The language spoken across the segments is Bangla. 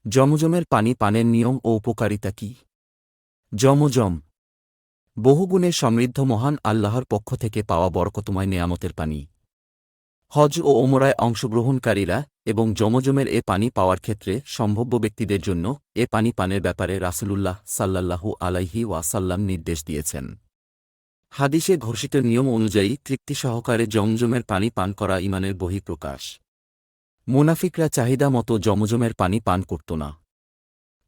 জমজমের পানি পানের নিয়ম ও উপকারিতা কি? জমজম বহুগুণে সমৃদ্ধ মহান আল্লাহর পক্ষ থেকে পাওয়া বরকতময় নেয়ামতের পানি। হজ ও ওমরায় অংশগ্রহণকারীরা এবং জমজমের এ পানি পাওয়ার ক্ষেত্রে সম্ভাব্য ব্যক্তিদের জন্য এ পানি পানের ব্যাপারে রাসূলুল্লাহ সাল্লাল্লাহু আলাইহি ওয়াসাল্লাম নির্দেশ দিয়েছেন। হাদিসে ঘোষিত নিয়ম অনুযায়ী তৃপ্তি সহকারে জমজমের পানি পান করা ঈমানের বহিঃপ্রকাশ। মুনাফিকরা চাহিদা মতো জমজমের পানি পান করত না।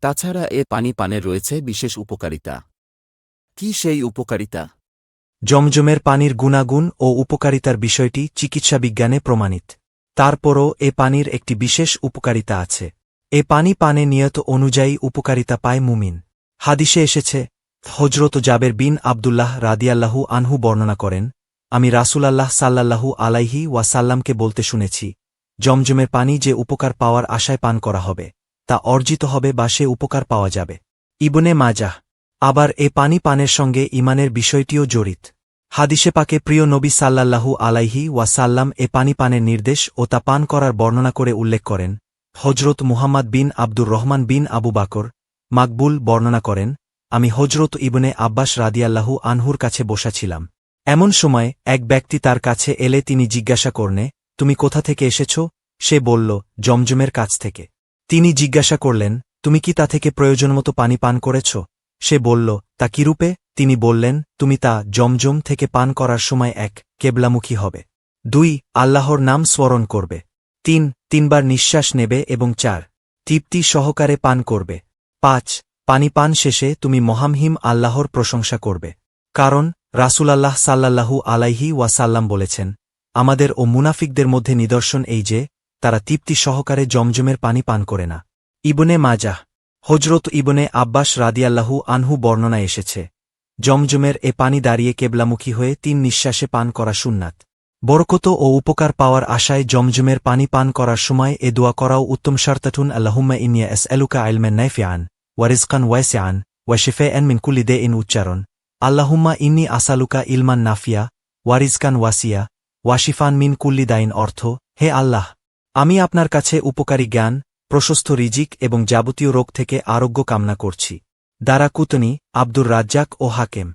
তাছাড়া এ পানি পানের রয়েছে বিশেষ উপকারিতা। কি সেই উপকারিতা? জমজমের পানির গুণাগুণ ও উপকারিতার বিষয়টি চিকিৎসাবিজ্ঞানে প্রমাণিত। তারপরও এ পানির একটি বিশেষ উপকারিতা আছে। এ পানি পানে নিয়ত অনুযায়ী উপকারিতা পায় মুমিন। হাদিসে এসেছে, হজরত জাবের বিন আবদুল্লাহ রাদিয়াল্লাহু আনহু বর্ণনা করেন, আমি রাসূলুল্লাহ সাল্লাল্লাহু আলাইহি ওয়াসাল্লামকে বলতে শুনেছি, জমজমের পানি যে উপকার পাওয়ার আশায় পান করা হবে, তা অর্জিত হবে বা সে উপকার পাওয়া যাবে। ইবনে মাজাহ। আবার এ পানি পানের সঙ্গে ঈমানের বিষয়টিও জড়িত। হাদিসে পাকে প্রিয় নবী সাল্লাল্লাহু আলাইহি ওয়াসাল্লাম এ পানি পানের নির্দেশ ও তা পান করার বর্ণনা করে উল্লেখ করেন। হজরত মুহাম্মদ বিন আব্দুর রহমান বিন আবু বাকর মাকবুল বর্ণনা করেন, আমি হজরত ইবনে আব্বাস রাদিয়াল্লাহু আনহুর কাছে বসা ছিলাম। এমন সময় এক ব্যক্তি তার কাছে এলে তিনি জিজ্ঞাসা করনে, তুমি কোথা থেকে এসেছ? সে বলল, জমজমের কাছ থেকে। তিনি জিজ্ঞাসা করলেন, তুমি কি তা থেকে প্রয়োজনমতো পানি পান করেছ? সে বলল, তা কিরূপে? তিনি বললেন, তুমি তা জমজম থেকে পান করার সময় 1 কেবলামুখী হবে, 2 আল্লাহর নাম স্মরণ করবে, 3 তিনবার নিঃশ্বাস নেবে এবং 4 তৃপ্তি সহকারে পান করবে, 5 পানি পান শেষে তুমি মহামহিম আল্লাহর প্রশংসা করবে। কারণ রাসূলুল্লাহ সাল্লাল্লাহু আলাইহি ওয়াসাল্লাম বলেছেন, আমাদের ও মুনাফিকদের মধ্যে নিদর্শন এই যে, তারা তৃপ্তি সহকারে জমজমের পানি পান করে না। ইবনে মাজাহ। হজরত ইবনে আব্বাস রাদিয়াল্লাহু আনহু বর্ণনায় এসেছে, জমজমের এ পানি দাঁড়িয়ে কেবলামুখী হয়ে 3 নিঃশ্বাসে পান করা সুন্নাত। বরকত ও উপকার পাওয়ার আশায় জমজমের পানি পান করার সময় এ দোয়া করাও উত্তম শর্তাতুন আল্লাহুম্মা ইন্নী আসআলুকা ইলমান নাফিআন ওয়া রিজকান ওয়াসিআন ওয়া শিফাআন মিন কুল্লি দাইন উচ্চারণ। আল্লাহুম্মা ইন্নী আসআলুকা ইলমান নাফিয়া ওয়া রিজকান ওয়াসিয়া ওয়া শিফান মিন কুল্লি দাইন অর্থ, হে আল্লাহ, আমি আপনার কাছে উপকারী জ্ঞান, প্রশস্ত রিজিক এবং যাবতীয় রোগ থেকে আরোগ্য কামনা করছি। দারাকুতনি, আব্দুর রাজ্জাক ও হাকেম।